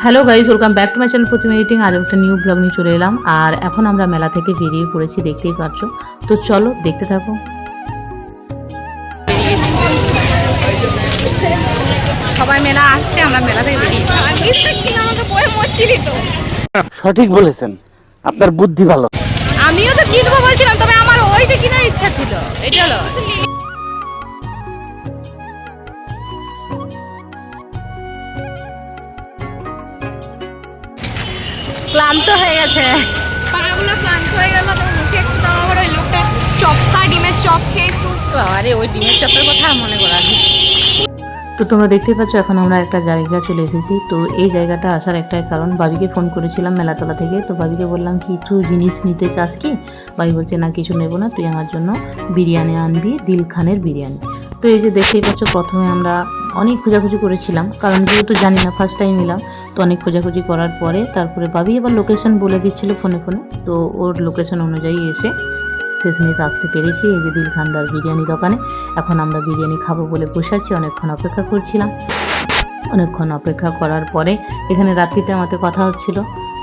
Hello guys, welcome back to my channel Pratima editing. আজ একটা new blog নিয়ে চলে এলাম। আর এখন আমরা মেলা থেকে বেরিয়ে পড়েছি, দেখতেই পাচ্ছ। তো চলো দেখতে থাকো। সবাই মেলা আসছে, আমরা মেলা থেকে বেরিয়ে আমাকে বই মরছিলি তো। সঠিক বলেছেন, আপনার বুদ্ধি ভালো। আমিও তো কিনবো বলছিলাম, তবে আমার ওইটা কেনার ইচ্ছা ছিল। এটা হলো ক্লান্ত হয়ে গেছে, পাগুলো ক্লান্ত হয়ে গেল। তো মুখে একটু আবার ওই লোকটা চপসা ডিমের চপ খেয়ে তো, আরে ওই ডিমের চপের কথা মনে করা। তো তোমরা দেখতেই পাচ্ছ এখন আমরা একটা জায়গা চলে এসেছি। তো এই জায়গাটা আসার একটাই কারণ, বাবিকে ফোন করেছিলাম মেলাতলা থেকে। তো বাবিকে বললাম কিছু জিনিস নিতে চাস কি? বাবি বলছে না, কিছু নেবো না, তুই আমার জন্য বিরিয়ানি আনবি, দিল খানের বিরিয়ানি। তো এই যে দেখতেই পাচ্ছ, প্রথমে আমরা অনেক খোঁজাখুঁজি করেছিলাম, কারণ যেহেতু জানি না, ফার্স্ট টাইম এলাম। তো অনেক খোঁজাখুঁজি করার পরে তারপরে বাবি এবার লোকেশন বলে দিচ্ছিল ফোনে। তো ওর লোকেশন অনুযায়ী এসে শেষমেশ আসতে পেরেছি এই যে দিল খানদার বিরিয়ানি দোকানে। এখন আমরা বিরিয়ানি খাবো বলে বসে আছি, অনেকক্ষণ অপেক্ষা করছিলাম। অনেকক্ষণ অপেক্ষা করার পরে এখানে রাত্রিতে আমাদের কথা হচ্ছিল।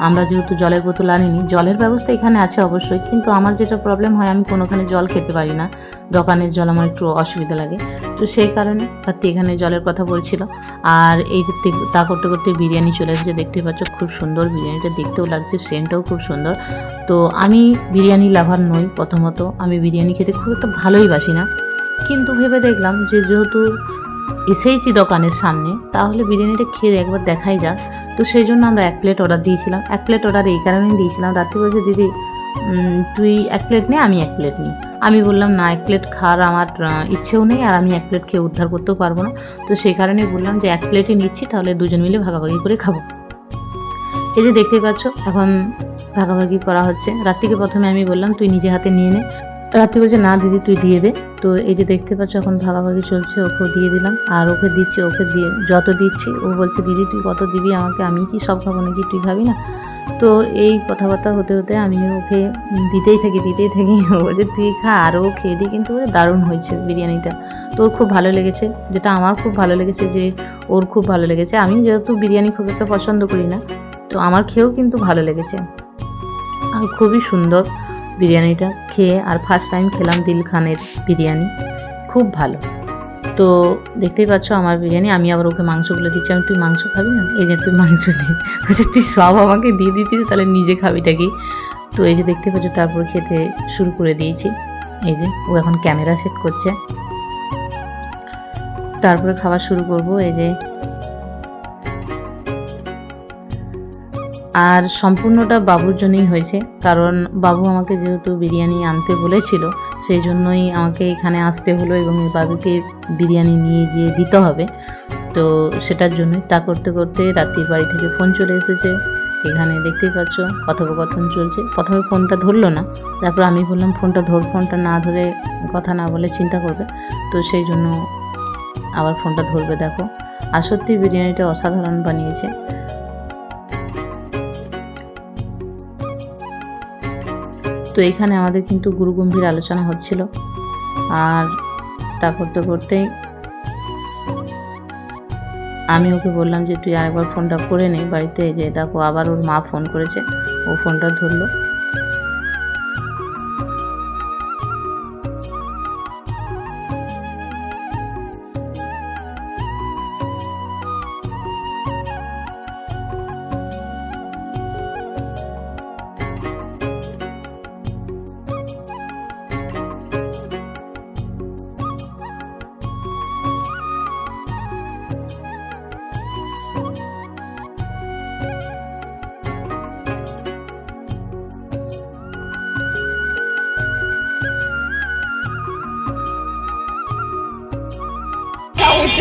আমরা যেহেতু জলের বোতল আনিনি, জলের ব্যবস্থা এখানে আছে অবশ্যই, কিন্তু আমার যেটা প্রবলেম হয়, আমি কোনোখানে জল খেতে পারি না, দোকানের জল আমার একটু অসুবিধা লাগে। তো সেই কারণে রাত্রি এখানে জলের কথা বলছিল। আর এই যে তা করতে করতে বিরিয়ানি চলে এসেছে, দেখতে পাচ্ছ খুব সুন্দর বিরিয়ানিটা দেখতেও লাগছে, সেন্টটাও খুব সুন্দর। তো আমি বিরিয়ানি লাভার নই, প্রথমত আমি বিরিয়ানি খেতে খুব একটা ভালোই বাসি না, কিন্তু ভেবে দেখলাম যে যেহেতু এসেইছি দোকানের সামনে, তাহলে বিরিয়ানিটা খেয়ে একবার দেখাই যাক। তো সেই জন্য আমরা 1 প্লেট অর্ডার দিয়েছিলাম। 1 প্লেট অর্ডার এই কারণেই দিয়েছিলাম, রাত্রি বলছে দিদি তুই 1 প্লেট নে, আমি 1 প্লেট নিই। আমি বললাম না, 1 প্লেট খাওয়ার আমার ইচ্ছেও নেই, আর আমি 1 প্লেট খেয়ে উদ্ধার করতেও পারবো না। তো সেই কারণেই বললাম যে 1 প্লেটই নিচ্ছি, তাহলে দুজন মিলে ভাগাভাগি করে খাবো। এই যে দেখতেই পাচ্ছ এখন ভাগাভাগি করা হচ্ছে। রাত্রিকে প্রথমে আমি বললাম তুই নিজে হাতে নিয়ে নে, রাত্রি বলছে না দিদি তুই দিয়ে দে। তো এই যে দেখতে পাচ্ছ এখন ভাগাভাগি চলছে, ওকেও দিয়ে দিলাম আর ওকে দিচ্ছি। ওকে দিয়ে যত দিচ্ছি ও বলছে দিদি তুই কত দিবি আমাকে, আমি কি সব খাবো নাকি, তুই খাবি না? তো এই কথাবার্তা হতে হতে আমি ওকে দিতেই থাকি। ও বলছে তুই খা, আর ও খেয়ে দিই। কিন্তু দারুণ হয়েছে বিরিয়ানিটা, তো ওর খুব ভালো লেগেছে, যেটা আমার খুব ভালো লেগেছে যে ওর খুব ভালো লেগেছে। আমি যেহেতু বিরিয়ানি খুব একটা পছন্দ করি না, তো আমার খেয়েও কিন্তু ভালো লেগেছে আর খুবই সুন্দর বিরিয়ানিটা খেয়ে। আর ফার্স্ট টাইম খেলাম দিল খানের বিরিয়ানি, খুব ভালো। তো দেখতেই পাচ্ছ আমার বিরিয়ানি, আমি আবার ওকে মাংসগুলো দিচ্ছি। আমি তুই মাংস খাবি না, এই যে তুই মাংস নেই, আচ্ছা তুই সব আমাকে দিয়ে দিতিস, তাহলে নিজে খাবিটা কি? তো এই যে দেখতে পাচ্ছ তারপর খেতে শুরু করে দিয়েছি। এই যে ও এখন ক্যামেরা সেট করছে, তারপরে খাওয়া শুরু করব। এই যে আর সম্পূর্ণটা বাবুর জন্যই হয়েছে, কারণ বাবু আমাকে যেহেতু বিরিয়ানি আনতে বলেছিল, সেই জন্যই আমাকে এখানে আসতে হলো এবং বাবুকে বিরিয়ানি নিয়ে গিয়ে দিতে হবে। তো সেটার জন্যই তা করতে করতে রাত্রির বাড়ি থেকে ফোন চলে এসেছে। এখানে দেখতেই পাচ্ছ কথোপকথন চলছে। প্রথমে ফোনটা ধরলো না, তারপর আমি বললাম ফোনটা ধর, ফোনটা না ধরে কথা না বলে চিন্তা করবে। তো সেই জন্য আবার ফোনটা ধরবে। দেখো, আর সত্যি বিরিয়ানিটা অসাধারণ বানিয়েছে। তো এখানে আমাদের কিন্তু গুরুগম্ভীর আলোচনা হচ্ছিল, আর তা করতে করতেই আমি ওকে বললাম যে তুই আরেকবার ফোনটা করে নে বাড়িতে। যে দেখো আবার ওর মা ফোন করেছে, ও ফোনটা ধরলো।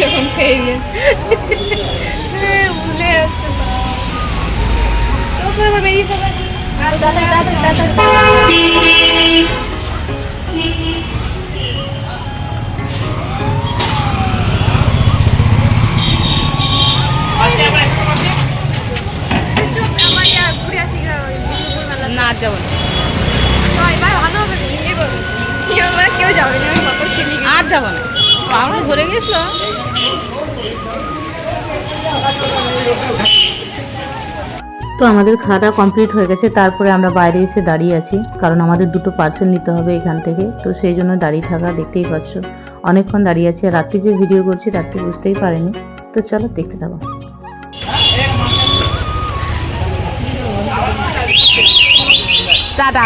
যখন খেয়ে গেলে ভুলে আসতে তো এবার বেরিয়ে যাবে। আর দাদা দাদা দাদা না যাবো না, এবার ভালো হবে, কেউ যাবে না, আমি কত খেলি আর যাবো না। আমরা ঘুরে গেছিল তো আমাদের খাওয়া দাওয়া কমপ্লিট হয়ে গেছে, তারপরে আমরা বাইরে এসে দাঁড়িয়ে আছি, কারণ আমাদের দুটো পার্সেল নিতে হবে এখান থেকে। তো সেই জন্য দাঁড়িয়ে থাকা, দেখতেই পাচ্ছ অনেকক্ষণ দাঁড়িয়ে আছি। আর রাত্রি যে ভিডিও করছি রাত্রি বুঝতেই পারিনি। তো চলো দেখতে থাকো। দাদা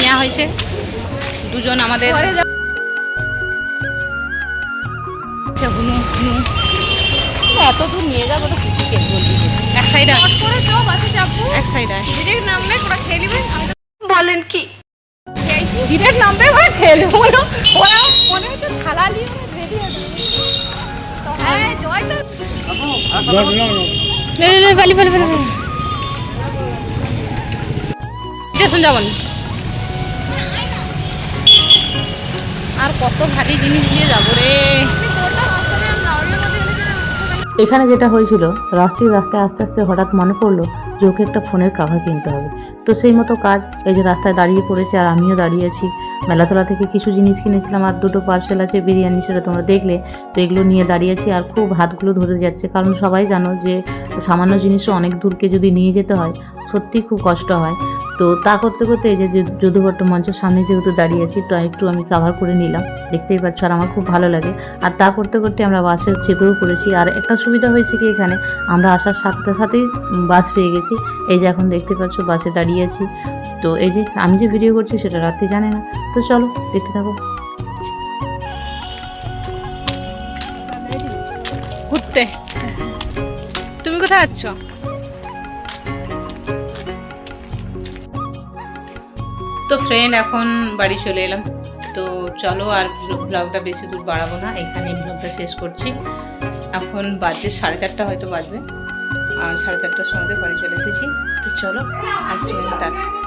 নেওয়া হয়েছে দুজন আমাদের। হুনু হুনু এত দূর নিয়ে যাবো তো কিছু কে বলবি। এক সাইডে এক সাইডে বলেন কি ডিরেক্ট নামবে ওরা খেলবে বলো। ওরা মনে হচ্ছে থালা নিয়ে রেডি আছে। হ্যাঁ জয় তো লে বালি বালি বালি স্টেশন যাবো না। আর কত ভারী জিনিস নিয়ে যাবো রে। এখানে যেটা হয়েছিল, রাস্তায় রাস্তায় আস্তে আস্তে হঠাৎ মনে পড়লো যে ওকে একটা ফোনের কাভার কিনতে হবে। তো সেই মতো কাজ, এই যে রাস্তায় দাঁড়িয়ে পড়েছে আর আমিও দাঁড়িয়ে আছি। মেলাতলা থেকে কিছু জিনিস কিনেছিলাম আর দুটো পার্সেল আছে বিরিয়ানি, সেটা তোমরা দেখলে। তো এগুলো নিয়ে দাঁড়িয়ে আছি আর খুব হাতগুলো ধরে যাচ্ছে, কারণ সবাই জানো যে সামান্য জিনিসও অনেক দূরকে যদি নিয়ে যেতে হয় সত্যি খুব কষ্ট হয়। তো তা করতে করতে এই যে যদুভট্ট মঞ্চের সামনে যেহেতু দাঁড়িয়ে আছি, তো একটু আমি কাভার করে নিলাম, দেখতেই পাচ্ছ। আর আমার খুব ভালো লাগে। আর তা করতে করতে আমরা বাসে চেপেও পড়েছি। আর একটা সুবিধা হয়েছে কি, এখানে আমরা আসার সাথে সাথেই বাস পেয়ে গেছি। এই যে এখন দেখতে পাচ্ছ বাসে দাঁড়িয়ে আছি। তো এই যে আমি যে ভিডিও করছি সেটা রাত্রি জানে না। তো চলো দেখতে থাকো। ঘুরতে তুমি কোথায় যাচ্ছ? তো ফ্রেন্ড এখন বাড়ি চলে এলাম। তো চলো আর ব্লগটা বেশি দূর বাড়াবো না, এখানে ব্লগটা শেষ করছি। এখন বাজে 4:30 হয়তো বাজবে, আর 4:30টার সময় বাড়ি চলে এসেছি। তো চলো আজকে টাটা।